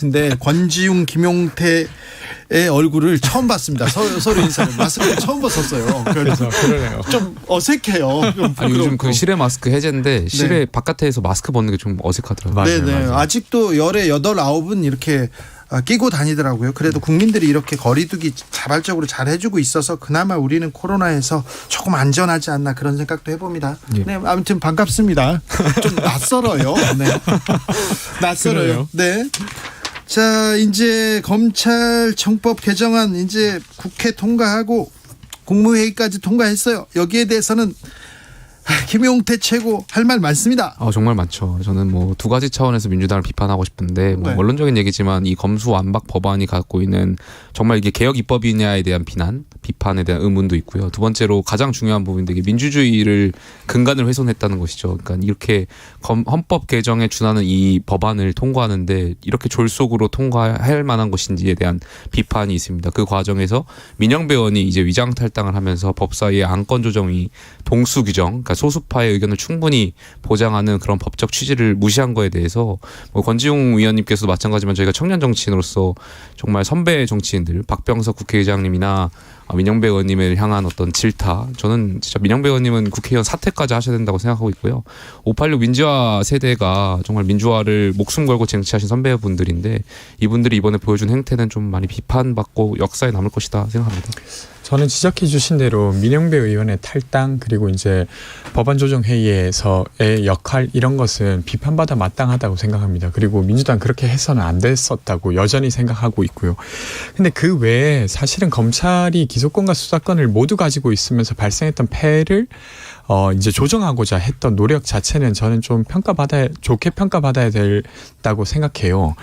근데 권지웅, 김용태의 얼굴을 처음 봤습니다. 서로 인사를 마스크를 처음 벗었어요. 그래서 그러네요. 좀 어색해요. 좀 아니, 요즘 그 실외 마스크 해제인데 실외 네. 바깥에서 마스크 벗는 게 좀 어색하더라고요. 네네. 맞아요. 아직도 열에 8, 9은 이렇게 끼고 다니더라고요. 그래도 국민들이 이렇게 거리두기 자발적으로 잘 해주고 있어서 그나마 우리는 코로나에서 조금 안전하지 않나 그런 생각도 해봅니다. 예. 네, 아무튼 반갑습니다. 좀 낯설어요. 네. 낯설어요. 그래요? 네. 자, 이제 검찰청법 개정안 이제 국회 통과하고 국무회의까지 통과했어요. 여기에 대해서는 김용태 최고 할 말 많습니다. 정말 많죠. 저는 뭐 두 가지 차원에서 민주당을 비판하고 싶은데 뭐 네. 원론적인 얘기지만 이 검수완박 법안이 갖고 있는 정말 이게 개혁 입법이냐에 대한 비판에 대한 의문도 있고요. 두 번째로 가장 중요한 부분인데 이게 민주주의를 근간을 훼손했다는 것이죠. 그러니까 이렇게 헌법 개정에 준하는 이 법안을 통과하는데 이렇게 졸속으로 통과할 만한 것인지에 대한 비판이 있습니다. 그 과정에서 민영배 의원이 이제 위장 탈당을 하면서 법사위의 안건 조정이 동수 규정, 그러니까 소수파의 의견을 충분히 보장하는 그런 법적 취지를 무시한 거에 대해서 뭐 권지웅 위원님께서도 마찬가지지만 저희가 청년 정치인으로서 정말 선배 정치인들 박병석 국회의장님이나 민영배 의원님을 향한 어떤 질타, 저는 진짜 민영배 의원님은 국회의원 사퇴까지 하셔야 된다고 생각하고 있고요. 586 민주화 세대가 정말 민주화를 목숨 걸고 쟁취하신 선배분들인데 이분들이 이번에 보여준 행태는 좀 많이 비판받고 역사에 남을 것이다 생각합니다. 저는 지적해 주신 대로 민영배 의원의 탈당 그리고 이제 법안조정회의에서의 역할 이런 것은 비판받아 마땅하다고 생각합니다. 그리고 민주당 그렇게 해서는 안 됐었다고 여전히 생각하고 있고요. 근데 그 외에 사실은 검찰이 기소권과 수사권을 모두 가지고 있으면서 발생했던 폐해를 이제 조정하고자 했던 노력 자체는 저는 좀 좋게 평가받아야 된다고 생각해요.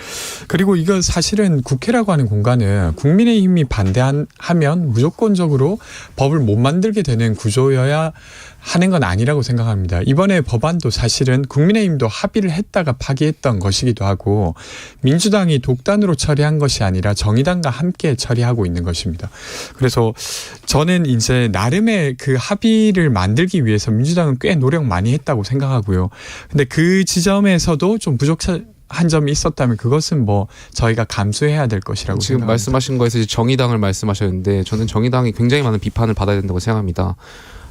그리고 이거 사실은 국회라고 하는 공간은 국민의힘이 반대하면 무조건적으로 법을 못 만들게 되는 구조여야 하는 건 아니라고 생각합니다. 이번에 법안도 사실은 국민의힘도 합의를 했다가 파기했던 것이기도 하고 민주당이 독단으로 처리한 것이 아니라 정의당과 함께 처리하고 있는 것입니다. 그래서 저는 이제 나름의 그 합의를 만들기 위해서 민주당은 꽤 노력 많이 했다고 생각하고요. 근데 그 지점에서도 좀 부족한 점이 있었다면 그것은 뭐 저희가 감수해야 될 것이라고 지금 생각합니다. 말씀하신 거에서 이제 정의당을 말씀하셨는데 저는 정의당이 굉장히 많은 비판을 받아야 된다고 생각합니다.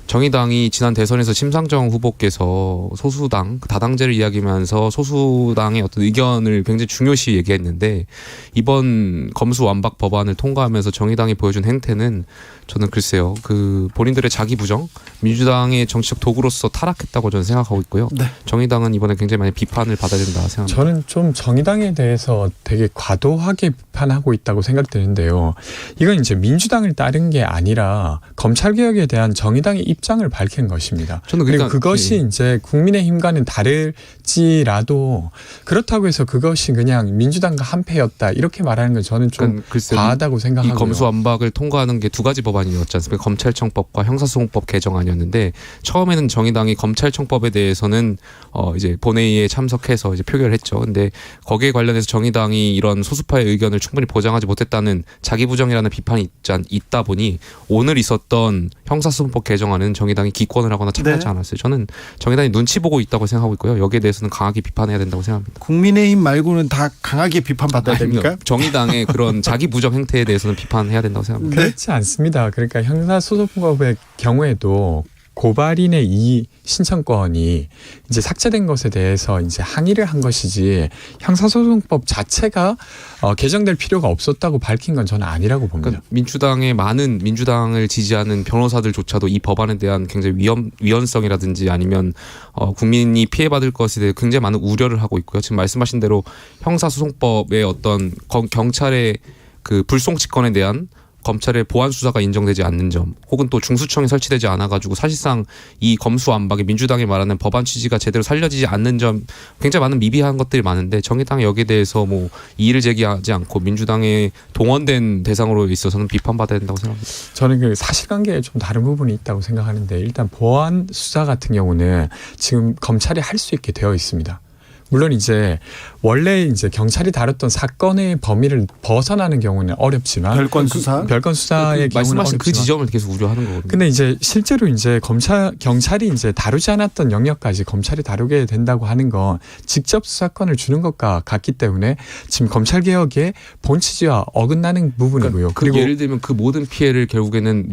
정의당이 지난 대선에서 심상정 후보께서 소수당, 다당제를 이야기하면서 소수당의 어떤 의견을 굉장히 중요시 얘기했는데 이번 검수완박 법안을 통과하면서 정의당이 보여준 행태는 저는 글쎄요, 그 본인들의 자기 부정, 민주당의 정치적 도구로서 타락했다고 저는 생각하고 있고요. 네. 정의당은 이번에 굉장히 많이 비판을 받아야 된다 생각합니다. 저는 좀 정의당에 대해서 되게 과도하게 비판하고 있다고 생각되는데요. 이건 이제 민주당을 따른 게 아니라 검찰개혁에 대한 정의당의 입장을 밝힌 것입니다. 저는 그리고 그것이 이제 국민의힘과는 다를지라도 그렇다고 해서 그것이 그냥 민주당과 한패였다 이렇게 말하는 건 저는 좀 과하다고 생각하고요. 이 검수완박을 통과하는 게 두 가지 법안이었지 않습니까? 검찰청법과 형사소송법 개정안이었는데 처음에는 정의당이 검찰청법에 대해서는 이제 본회의에 참석해서 이제 표결했죠. 근데 거기에 관련해서 정의당이 이런 소수파의 의견을 충분히 보장하지 못했다는 자기 부정이라는 비판이 있다 보니 오늘 있었던 형사소송법 개정안은 정의당이 기권을 하거나 참여하지 네. 않았어요. 저는 정의당이 눈치 보고 있다고 생각하고 있고요. 여기에 대해서는 강하게 비판해야 된다고 생각합니다. 국민의힘 말고는 다 강하게 비판받아야 됩니까? 정의당의 그런 자기 부정 행태에 대해서는 비판해야 된다고 생각합니다. 그렇지 않습니다. 그러니까 형사소송법의 경우에도 고발인의 이 신청권이 이제 삭제된 것에 대해서 이제 항의를 한 것이지 형사소송법 자체가 개정될 필요가 없었다고 밝힌 건 저는 아니라고 봅니다. 그러니까 민주당의 많은 민주당을 지지하는 변호사들조차도 이 법안에 대한 굉장히 위헌성이라든지 아니면 국민이 피해받을 것에 대해 굉장히 많은 우려를 하고 있고요. 지금 말씀하신 대로 형사소송법의 어떤 경찰의 그 불송치권에 대한 검찰의 보안 수사가 인정되지 않는 점 혹은 또 중수청이 설치되지 않아가지고 사실상 이 검수완박의 민주당이 말하는 법안 취지가 제대로 살려지지 않는 점 굉장히 많은 미비한 것들이 많은데 정의당이 여기에 대해서 뭐 이의를 제기하지 않고 민주당의 동원된 대상으로 있어서는 비판받아야 된다고 생각합니다. 저는 그 사실관계에 좀 다른 부분이 있다고 생각하는데 일단 보안 수사 같은 경우는 지금 검찰이 할 수 있게 되어 있습니다. 물론 이제 원래 이제 경찰이 다뤘던 사건의 범위를 벗어나는 경우는 어렵지만 별건 수사. 별건 수사의 경우는 말씀하신 그 어렵지만 지점을 계속 우려하는 거거든요. 근데 이제 실제로 이제 경찰이 이제 다루지 않았던 영역까지 검찰이 다루게 된다고 하는 건 직접 수사권을 주는 것과 같기 때문에 지금 검찰 개혁의 본 취지와 어긋나는 부분이고요. 그리고 예를 들면 그 모든 피해를 결국에는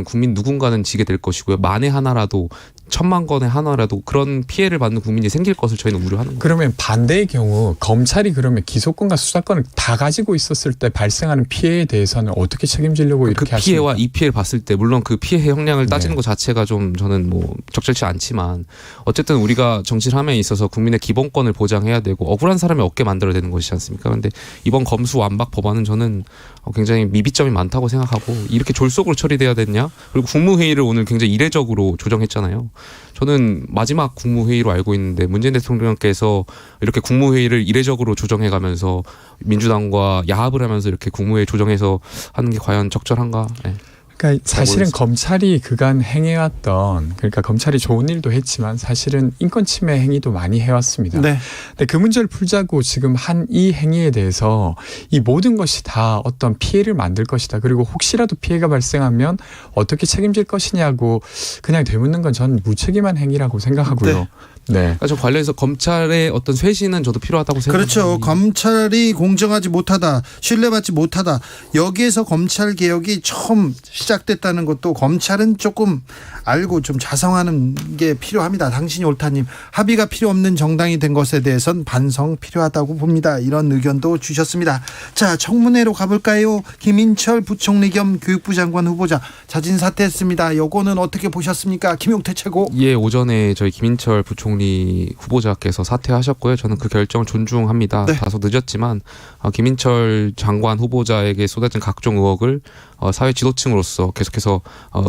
국민 누군가는 지게 될 것이고요. 만에 하나라도 1,000만 건에 하나라도 그런 피해를 받는 국민이 생길 것을 저희는 우려하는 거예요. 그러면 반대의 경우 검찰이 그러면 기소권과 수사권을 다 가지고 있었을 때 발생하는 피해에 대해서는 어떻게 책임지려고 그 이렇게 하십니까? 피해와 이 피해를 봤을 때 물론 그 피해 형량을 따지는 네. 것 자체가 좀 저는 뭐 적절치 않지만 어쨌든 우리가 정치를 함에 있어서 국민의 기본권을 보장해야 되고 억울한 사람이 없게 만들어야 되는 것이지 않습니까? 그런데 이번 검수 완박 법안은 저는 굉장히 미비점이 많다고 생각하고 이렇게 졸속으로 처리돼야 됐냐? 그리고 국무회의를 오늘 굉장히 이례적으로 조정했잖아요. 저는 마지막 국무회의로 알고 있는데 문재인 대통령께서 이렇게 국무회의를 이례적으로 조정해가면서 민주당과 야합을 하면서 이렇게 국무회의 조정해서 하는 게 과연 적절한가? 네. 그러니까 사실은 검찰이 그간 행해왔던 그러니까 검찰이 좋은 일도 했지만 사실은 인권 침해 행위도 많이 해왔습니다. 네. 근데 그 문제를 풀자고 지금 한 이 행위에 대해서 이 모든 것이 다 어떤 피해를 만들 것이다. 그리고 혹시라도 피해가 발생하면 어떻게 책임질 것이냐고 그냥 되묻는 건 저는 무책임한 행위라고 생각하고요. 네. 네. 그러니까 저 관련해서 검찰의 어떤 쇄신은 저도 필요하다고 생각합니다. 그렇죠. 검찰이 공정하지 못하다, 신뢰받지 못하다. 여기에서 검찰 개혁이 처음 시작됐다는 것도 검찰은 조금 알고 좀 자성하는 게 필요합니다. 당신이 옳다님. 합의가 필요 없는 정당이 된 것에 대해선 반성 필요하다고 봅니다. 이런 의견도 주셨습니다. 자, 청문회로 가볼까요? 김인철 부총리 겸 교육부 장관 후보자 자진 사퇴했습니다. 요거는 어떻게 보셨습니까? 김용태 최고. 예, 오전에 저희 김인철 부총리 후보자께서 사퇴하셨고요. 저는 그 결정을 존중합니다. 네. 다소 늦었지만 김인철 장관 후보자에게 쏟아진 각종 의혹을 사회 지도층으로서 계속해서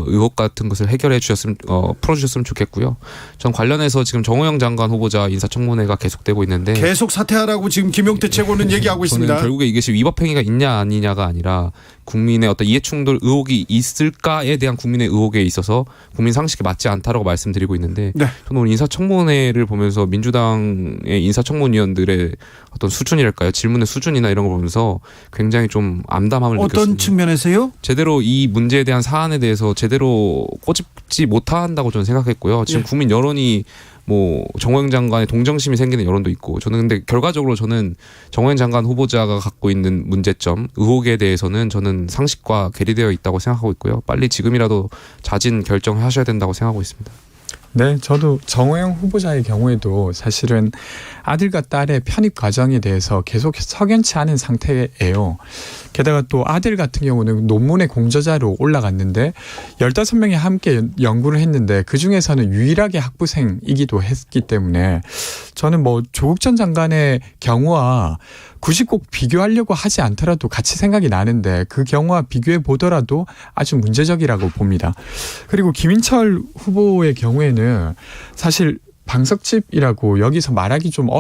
의혹 같은 것을 해결해 주셨으면 풀어주셨으면 좋겠고요. 전 관련해서 지금 정호영 장관 후보자 인사청문회가 계속되고 있는데 계속 사퇴하라고 지금 김용태 최고는 얘기하고 저는 있습니다. 결국에 이것이 위법 행위가 있냐 아니냐가 아니라 국민의 어떤 이해충돌 의혹이 있을까에 대한 국민의 의혹에 있어서 국민 상식에 맞지 않다라고 말씀드리고 있는데 네. 저는 오늘 인사청문회를 보면서 민주당의 인사청문위원들의 어떤 수준이랄까요? 질문의 수준이나 이런 걸 보면서 굉장히 좀 암담함을 어떤 느꼈습니다. 측면에서요? 제대로 이 문제에 대한 사안에 대해서 제대로 꼬집지 못한다고 저는 생각했고요. 지금 네. 국민 여론이 뭐 정호영 장관의 동정심이 생기는 여론도 있고 저는 근데 결과적으로 저는 정호영 장관 후보자가 갖고 있는 문제점 의혹에 대해서는 저는 상식과 괴리되어 있다고 생각하고 있고요. 빨리 지금이라도 자진 결정하셔야 된다고 생각하고 있습니다. 네, 저도 정호영 후보자의 경우에도 사실은 아들과 딸의 편입 과정에 대해서 계속 석연치 않은 상태예요. 게다가 또 아들 같은 경우는 논문의 공저자로 올라갔는데 15명이 함께 연구를 했는데 그중에서는 유일하게 학부생이기도 했기 때문에 저는 뭐 조국 전 장관의 경우와 굳이 꼭 비교하려고 하지 않더라도 같이 생각이 나는데 그 경우와 비교해 보더라도 아주 문제적이라고 봅니다. 그리고 김인철 후보의 경우에는 사실 방석집이라고 여기서 말하기 좀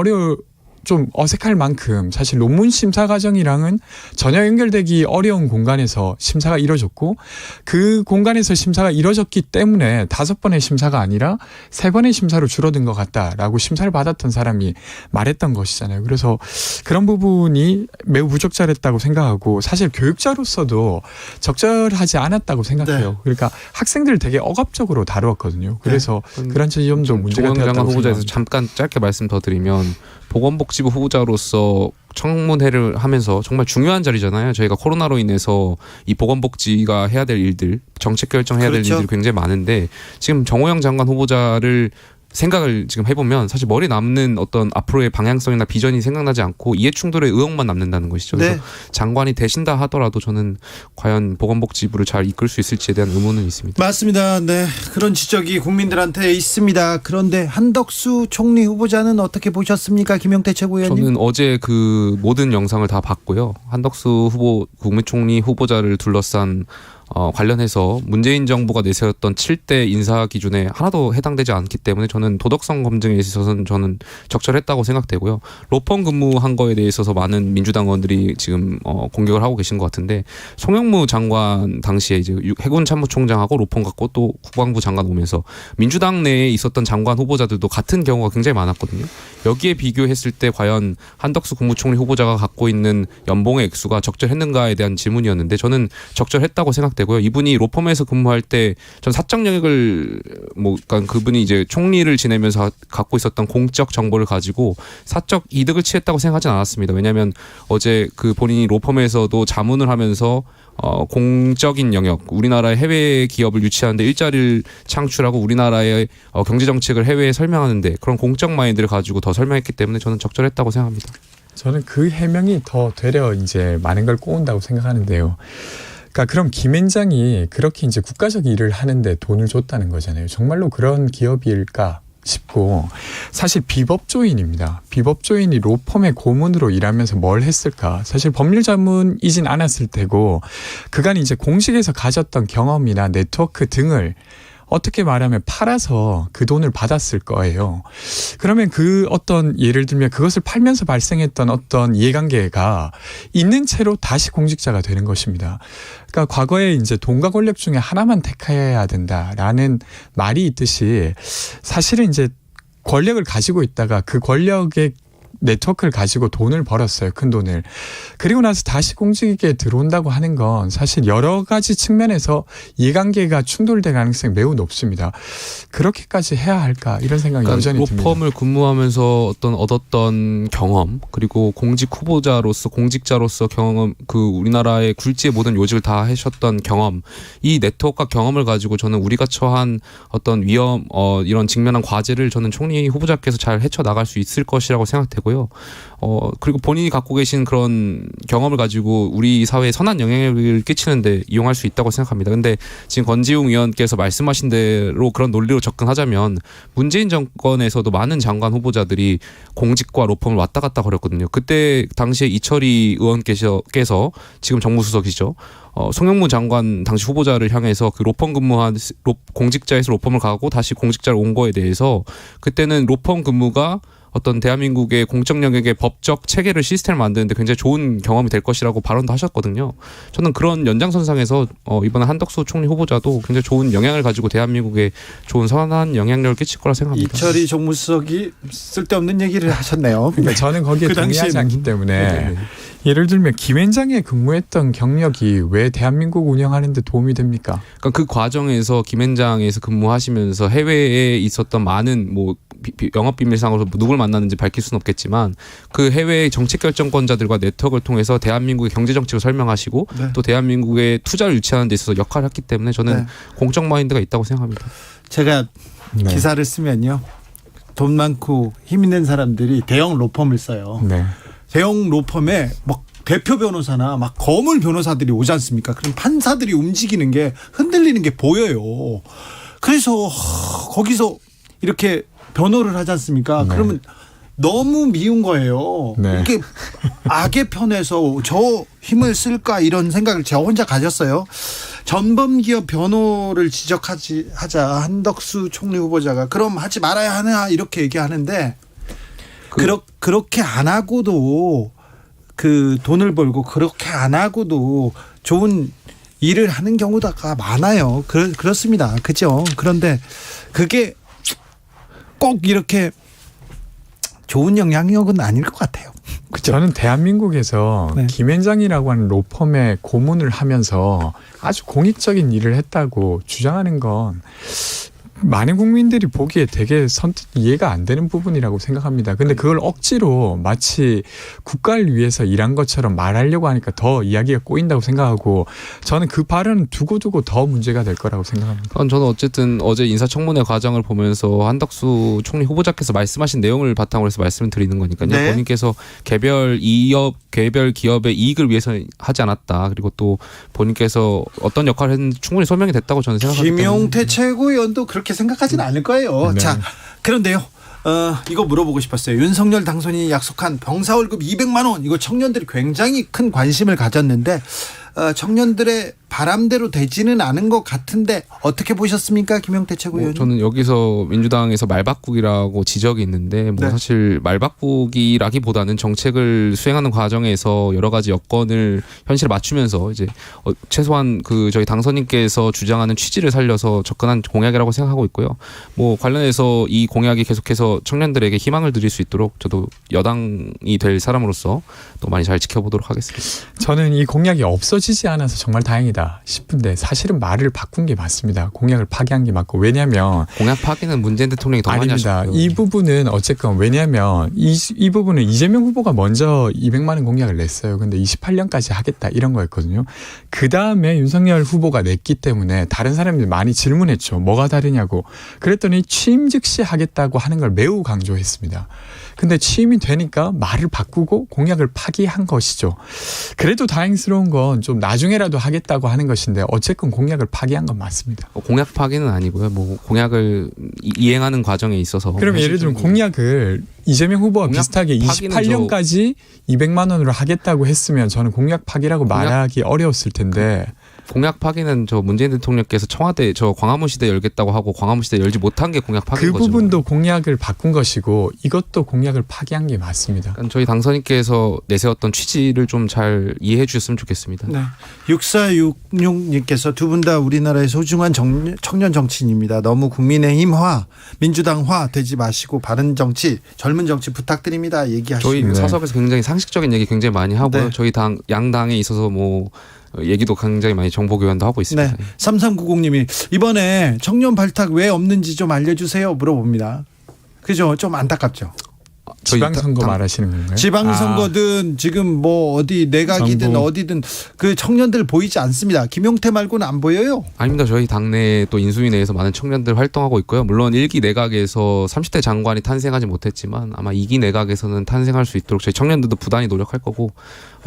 어색할 만큼 사실 논문 심사 과정이랑은 전혀 연결되기 어려운 공간에서 심사가 이루어졌고 그 공간에서 심사가 이루어졌기 때문에 5번의 심사가 아니라 3번의 심사로 줄어든 것 같다라고 심사를 받았던 사람이 말했던 것이잖아요. 그래서 그런 부분이 매우 부적절했다고 생각하고 사실 교육자로서도 적절하지 않았다고 생각해요. 네. 그러니까 학생들을 되게 억압적으로 다루었거든요. 그래서 그런 지점도 문제가 정호영 장관 되었다고 후보자에서 생각합니다. 잠깐 짧게 말씀 더 드리면 보건복지부 후보자로서 청문회를 하면서 정말 중요한 자리잖아요. 저희가 코로나로 인해서 이 보건복지가 해야 될 일들, 정책 결정해야 될 그렇죠. 일들이 굉장히 많은데 지금 정호영 장관 후보자를 생각을 지금 해보면 사실 머리에 남는 어떤 앞으로의 방향성이나 비전이 생각나지 않고 이해충돌의 의혹만 남는다는 것이죠. 그래서 네. 장관이 되신다 하더라도 저는 과연 보건복지부를 잘 이끌 수 있을지에 대한 의문은 있습니다. 맞습니다. 네, 그런 지적이 국민들한테 있습니다. 그런데 한덕수 총리 후보자는 어떻게 보셨습니까, 김용태 최고위원님? 저는 어제 그 모든 영상을 다 봤고요. 한덕수 후보 국무총리 후보자를 둘러싼 관련해서 문재인 정부가 내세웠던 7대 인사 기준에 하나도 해당되지 않기 때문에 저는 도덕성 검증에 있어서는 저는 적절했다고 생각되고요. 로펌 근무한 거에 대해서 많은 민주당 의원들이 지금 공격을 하고 계신 것 같은데 송영무 장관 당시에 이제 해군 참모총장하고 로펌 갖고 또 국방부 장관 오면서 민주당 내에 있었던 장관 후보자들도 같은 경우가 굉장히 많았거든요. 여기에 비교했을 때 과연 한덕수 국무총리 후보자가 갖고 있는 연봉의 액수가 적절했는가에 대한 질문이었는데 저는 적절했다고 생각되고요. 이분이 로펌에서 근무할 때 전 사적 영역을 그러니까 그분이 이제 총리를 지내면서 갖고 있었던 공적 정보를 가지고 사적 이득을 취했다고 생각하진 않았습니다. 왜냐하면 어제 그 본인이 로펌에서도 자문을 하면서 공적인 영역, 우리나라의 해외 기업을 유치하는데 일자리를 창출하고 우리나라의 경제 정책을 해외에 설명하는데 그런 공적 마인드를 가지고 더 설명했기 때문에 저는 적절했다고 생각합니다. 저는 그 해명이 더 되려 이제 많은 걸 꼬운다고 생각하는데요. 그러니까 그럼 김앤장이 그렇게 이제 국가적 일을 하는데 돈을 줬다는 거잖아요. 정말로 그런 기업일까 싶고 사실 비법조인입니다. 비법조인이 로펌의 고문으로 일하면서 뭘 했을까? 사실 법률 자문이진 않았을 테고 그간 이제 공식에서 가졌던 경험이나 네트워크 등을 어떻게 말하면 팔아서 그 돈을 받았을 거예요. 그러면 그 어떤 예를 들면 그것을 팔면서 발생했던 어떤 이해관계가 있는 채로 다시 공직자가 되는 것입니다. 그러니까 과거에 이제 돈과 권력 중에 하나만 택해야 된다라는 말이 있듯이 사실은 이제 권력을 가지고 있다가 그 권력의 네트워크를 가지고 돈을 벌었어요. 큰 돈을. 그리고 나서 다시 공직에 들어온다고 하는 건 사실 여러 가지 측면에서 이해관계가 충돌될 가능성이 매우 높습니다. 그렇게까지 해야 할까 이런 생각이 그러니까 여전히 듭니다. 로펌을 근무하면서 얻었던 경험 그리고 공직 후보자로서 공직자로서 경험 그 우리나라의 굴지의 모든 요직을 다 하셨던 경험 이 네트워크와 경험을 가지고 저는 우리가 처한 어떤 위험 이런 직면한 과제를 저는 총리 후보자께서 잘 헤쳐나갈 수 있을 것이라고 생각되고요. 그리고 본인이 갖고 계신 그런 경험을 가지고 우리 사회에 선한 영향력을 끼치는데 이용할 수 있다고 생각합니다. 근데 지금 권지웅 의원께서 말씀하신 대로 그런 논리로 접근하자면 문재인 정권에서도 많은 장관 후보자들이 공직과 로펌을 왔다 갔다 거렸거든요. 그때 당시에 이철희 의원께서 지금 정무수석이죠. 송영무 장관 당시 후보자를 향해서 그 로펌 근무한 공직자에서 로펌을 가고 다시 공직자로 온 거에 대해서 그때는 로펌 근무가 어떤 대한민국의 공적 영역의 법적 체계를 시스템을 만드는데 굉장히 좋은 경험이 될 것이라고 발언도 하셨거든요. 저는 그런 연장선상에서 이번에 한덕수 총리 후보자도 굉장히 좋은 영향을 가지고 대한민국에 좋은 선한 영향력을 끼칠 거라 생각합니다. 이철희 정무수석이 쓸데없는 얘기를 하셨네요. 그러니까 저는 거기에 그 동의하지 않기 때문에 네네. 예를 들면 김앤장에 근무했던 경력이 왜 대한민국 운영하는 데 도움이 됩니까? 그러니까 그 과정에서 김앤장에서 근무하시면서 해외에 있었던 많은 영업 비밀상으로 누굴 만났는지 밝힐 수는 없겠지만 그 해외 정책 결정권자들과 네트워크를 통해서 대한민국의 경제 정책을 설명하시고 네. 또 대한민국의 투자를 유치하는 데 있어서 역할을 했기 때문에 저는 네. 공적 마인드가 있다고 생각합니다. 제가 네. 기사를 쓰면요. 돈 많고 힘 있는 사람들이 대형 로펌을 써요. 네. 대형 로펌에 막 대표 변호사나 막 거물 변호사들이 오지 않습니까? 그럼 판사들이 움직이는 게 흔들리는 게 보여요. 그래서 거기서 이렇게 변호를 하지 않습니까? 네. 그러면 너무 미운 거예요. 네. 이렇게 악의 편에서 저 힘을 쓸까 이런 생각을 제가 혼자 가졌어요. 전범기업 변호를 하자 한덕수 총리 후보자가 그럼 하지 말아야 하나 이렇게 얘기하는데 그렇게 안 하고도 그 돈을 벌고 그렇게 안 하고도 좋은 일을 하는 경우가 많아요. 그렇습니다. 그죠? 그런데 그게 꼭 이렇게 좋은 영향력은 아닐 것 같아요. 그죠? 저는 대한민국에서 네. 김앤장이라고 하는 로펌의 고문을 하면서 아주 공익적인 일을 했다고 주장하는 건 많은 국민들이 보기에 되게 선뜻 이해가 안 되는 부분이라고 생각합니다. 근데 그걸 억지로 마치 국가를 위해서 일한 것처럼 말하려고 하니까 더 이야기가 꼬인다고 생각하고 저는 그 발언은 두고두고 더 문제가 될 거라고 생각합니다. 저는 어쨌든 어제 인사청문회 과정을 보면서 한덕수 총리 후보자께서 말씀하신 내용을 바탕으로 해서 말씀을 드리는 거니까요. 네. 본인께서 개별 기업의 이익을 위해서 하지 않았다. 그리고 또 본인께서 어떤 역할을 했는지 충분히 설명이 됐다고 저는 생각하기 때문에. 김용태 최고위원도 그렇게 생각하진 않을 거예요. 네. 자, 그런데요. 이거 물어보고 싶었어요. 윤석열 당선인이 약속한 병사 월급 200만 원. 이거 청년들이 굉장히 큰 관심을 가졌는데 청년들의 바람대로 되지는 않은 것 같은데 어떻게 보셨습니까, 김용태 최고위원? 저는 여기서 민주당에서 말바꾸기라고 지적이 있는데 뭐 네. 사실 말바꾸기라기보다는 정책을 수행하는 과정에서 여러 가지 여건을 현실에 맞추면서 이제 최소한 그 저희 당선인께서 주장하는 취지를 살려서 접근한 공약이라고 생각하고 있고요. 뭐 관련해서 이 공약이 계속해서 청년들에게 희망을 드릴 수 있도록 저도 여당이 될 사람으로서 또 많이 잘 지켜보도록 하겠습니다. 저는 이 공약이 없어지지 않아서 정말 다행이다 싶은데 사실은 말을 바꾼 게 맞습니다. 공약을 파기한 게 맞고 왜냐하면 공약 파기는 문재인 대통령이 더 많이 아닙니다. 하셨고요. 이 부분은 어쨌건 왜냐하면 이 부분은 이재명 후보가 먼저 200만 원 공약을 냈어요. 근데 28년까지 하겠다 이런 거였거든요. 그 다음에 윤석열 후보가 냈기 때문에 다른 사람들이 많이 질문했죠. 뭐가 다르냐고. 그랬더니 취임 즉시 하겠다고 하는 걸 매우 강조했습니다. 근데 취임이 되니까 말을 바꾸고 공약을 파기한 것이죠. 그래도 다행스러운 건 좀 나중에라도 하겠다고 하는 것인데 어쨌건 공약을 파기한 건 맞습니다. 공약 파기는 아니고요. 뭐 공약을 이행하는 과정에 있어서 그럼 예를 들면 공약을 이재명 후보와 공약 비슷하게 파기는 28년까지 200만 원으로 하겠다고 했으면 저는 공약 파기라고 말하기 어려웠을 텐데 공약 파기는 저 문재인 대통령께서 청와대 저 광화문 시대 열겠다고 하고 광화문 시대 열지 못한 게 공약 파기인 그 거죠. 부분도 공약을 바꾼 것이고 이것도 공약을 파기한 게 맞습니다. 그러니까 저희 당선인께서 내세웠던 취지를 좀 잘 이해해 주셨으면 좋겠습니다. 네. 6466님께서 두 분 다 우리나라의 소중한 청년 정치인입니다. 너무 국민의힘화, 민주당화 되지 마시고 바른 정치, 젊은 정치 부탁드립니다. 얘기하시고. 저희 네. 사석에서 굉장히 상식적인 얘기 굉장히 많이 하고요. 네. 저희 당 양당에 있어서 뭐 얘기도 굉장히 많이 정보 교환도 하고 있습니다. 네. 3390님이 이번에 청년 발탁 왜 없는지 좀 알려주세요 물어봅니다. 그죠? 좀 안타깝죠. 저희 지방선거 말하시는 건가요? 지방선거든 지금 뭐 어디 내각이든 정부. 어디든 그 청년들 보이지 않습니다. 김용태 말고는 안 보여요. 아닙니다. 저희 당내 또 인수위 내에서 많은 청년들 활동하고 있고요. 물론 1기 내각에서 30대 장관이 탄생하지 못했지만 아마 2기 내각에서는 탄생할 수 있도록 저희 청년들도 부단히 노력할 거고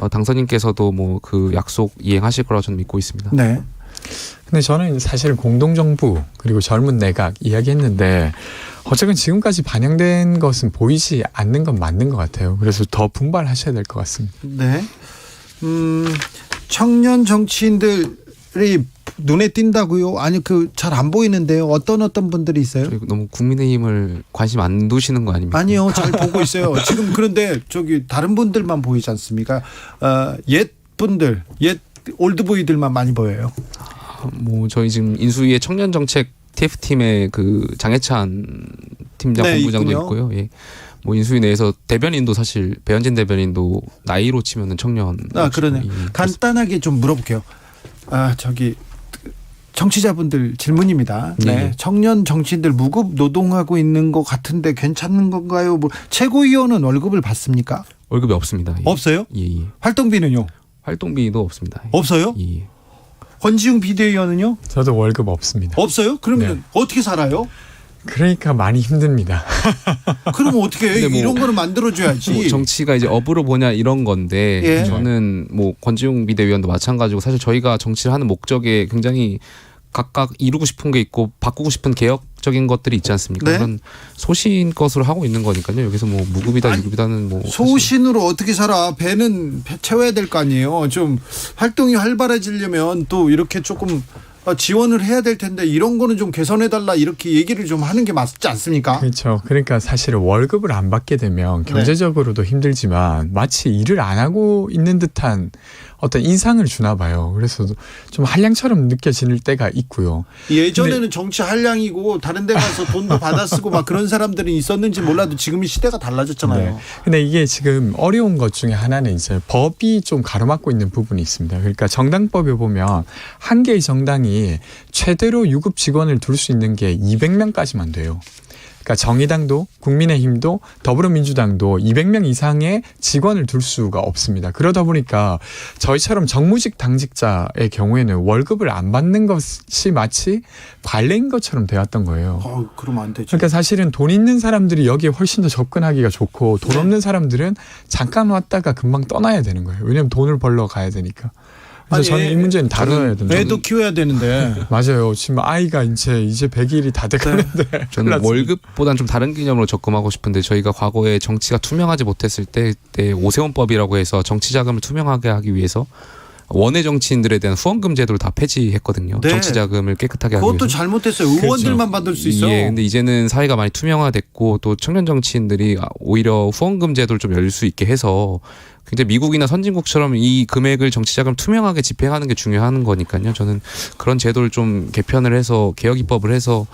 당선인께서도 뭐 그 약속 이행하실 거라고 저는 믿고 있습니다. 네. 근데 저는 사실 공동정부 그리고 젊은 내각 이야기했는데 어쨌든 지금까지 반영된 것은 보이지 않는 건 맞는 것 같아요. 그래서 더 분발하셔야 될 것 같습니다. 네. 청년 정치인들이 눈에 띈다고요? 아니 그 잘 안 보이는데요. 어떤 분들이 있어요? 저희 너무 국민의힘을 관심 안 두시는 거 아닙니까? 아니요, 잘 보고 있어요. 지금 그런데 저기 다른 분들만 보이지 않습니까? 옛 분들, 옛 올드보이들만 많이 보여요. 뭐 저희 지금 인수위의 청년 정책 TF팀의 그 장해찬 팀장 네, 본부장도 있군요. 있고요. 예. 뭐 인수위 내에서 대변인도 사실 배현진 대변인도 나이로 치면은 청년. 그러네. 간단하게 좀 물어볼게요. 저기 청취자분들 질문입니다. 네. 네. 청년 정치인들 무급 노동하고 있는 것 같은데 괜찮은 건가요? 뭐 최고위원은 월급을 받습니까? 월급이 없습니다. 예. 없어요? 예. 활동비는요? 활동비도 없습니다. 예. 없어요? 예. 권지웅 비대위원은요? 저도 월급 없습니다. 없어요? 그러면 네. 어떻게 살아요? 그러니까 많이 힘듭니다. 그러면 어떻게 해? 근데 뭐- 이런 거는 만들어줘야지. 뭐 정치가 이제 업으로 보냐 이런 건데 예. 저는 뭐 권지웅 비대위원도 마찬가지고 사실 저희가 정치를 하는 목적에 굉장히 각각 이루고 싶은 게 있고 바꾸고 싶은 개혁적인 것들이 있지 않습니까? 네. 그런 소신 것으로 하고 있는 거니까요. 여기서 뭐 무급이다 아니, 유급이다는 뭐 소신으로 어떻게 살아? 배는 채워야 될 거 아니에요. 좀 활동이 활발해지려면 또 이렇게 조금 지원을 해야 될 텐데 이런 거는 좀 개선해달라 이렇게 얘기를 좀 하는 게 맞지 않습니까? 그렇죠. 그러니까 사실은 월급을 안 받게 되면 경제적으로도 힘들지만 마치 일을 안 하고 있는 듯한 어떤 인상을 주나 봐요. 그래서 좀 한량처럼 느껴질 때가 있고요. 예전에는 정치 한량이고 다른 데 가서 돈도 받아 쓰고 막 그런 사람들이 있었는지 몰라도 지금은 시대가 달라졌잖아요. 네. 근데 이게 지금 어려운 것 중에 하나는 이제 법이 좀 가로막고 있는 부분이 있습니다. 그러니까 정당법에 보면 한 개의 정당이 최대로 유급 직원을 둘 수 있는 게 200명까지만 돼요. 그러니까 정의당도 국민의힘도 더불어민주당도 200명 이상의 직원을 둘 수가 없습니다. 그러다 보니까 저희처럼 정무직 당직자의 경우에는 월급을 안 받는 것이 마치 관례인 것처럼 되었던 거예요. 그러면 안 되죠. 그러니까 사실은 돈 있는 사람들이 여기에 훨씬 더 접근하기가 좋고 돈 없는 사람들은 잠깐 왔다가 금방 떠나야 되는 거예요. 왜냐하면 돈을 벌러 가야 되니까. 그래서 저는 이 문제는 다뤄야 된다. 애도 키워야 되는데. 맞아요. 지금 아이가 이제 100일이 다 돼가는데 저는 큰일 월급보다는 좀 다른 개념으로 접근하고 싶은데 저희가 과거에 정치가 투명하지 못했을 때 오세훈법이라고 해서 정치 자금을 투명하게 하기 위해서 원외 정치인들에 대한 후원금 제도를 다 폐지했거든요. 네. 정치 자금을 깨끗하게 하기 그것도 위해서. 잘못했어요. 의원들만 받을 수 있어. 예, 근데 이제는 사회가 많이 투명화됐고 또 청년 정치인들이 오히려 후원금 제도를 좀 열 수 있게 해서 굉장히 미국이나 선진국처럼 이 금액을 정치자금 투명하게 집행하는 게 중요한 거니까요. 저는 그런 제도를 좀 개편을 해서 개혁 입법을 해서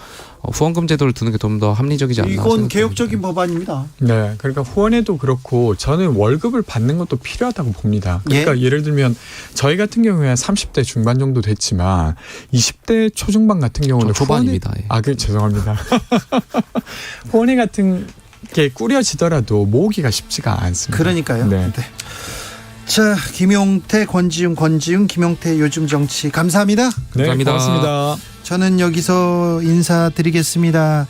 후원금 제도를 두는 게 좀 더 합리적이지 않나 이건 생각합니다. 개혁적인 법안입니다. 네, 그러니까 후원에도 그렇고 저는 월급을 받는 것도 필요하다고 봅니다. 그러니까 예를 들면 저희 같은 경우에 30대 중반 정도 됐지만 20대 초중반 같은 경우는 초반입니다. 예. 죄송합니다. 후원회 같은 게 꾸려지더라도 모으기가 쉽지가 않습니다. 그러니까요. 네. 네. 자, 김용태, 권지윤, 김용태 요즘 정치 감사합니다. 네, 감사합니다. 고맙습니다. 저는 여기서 인사드리겠습니다.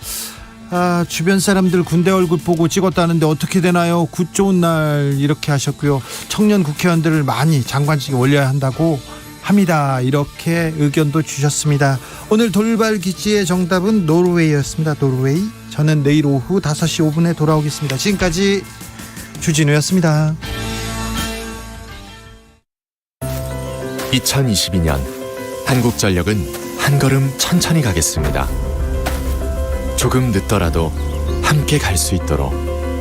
주변 사람들 군대 얼굴 보고 찍었다는데 어떻게 되나요? 굿 좋은 날 이렇게 하셨고요. 청년 국회의원들을 많이 장관직에 올려야 한다고 합니다. 이렇게 의견도 주셨습니다. 오늘 돌발 퀴즈의 정답은 노르웨이였습니다. 노르웨이. 저는 내일 오후 5시 5분에 돌아오겠습니다. 지금까지 주진우였습니다. 2022년 한국전력은 한 걸음 천천히 가겠습니다. 조금 늦더라도 함께 갈 수 있도록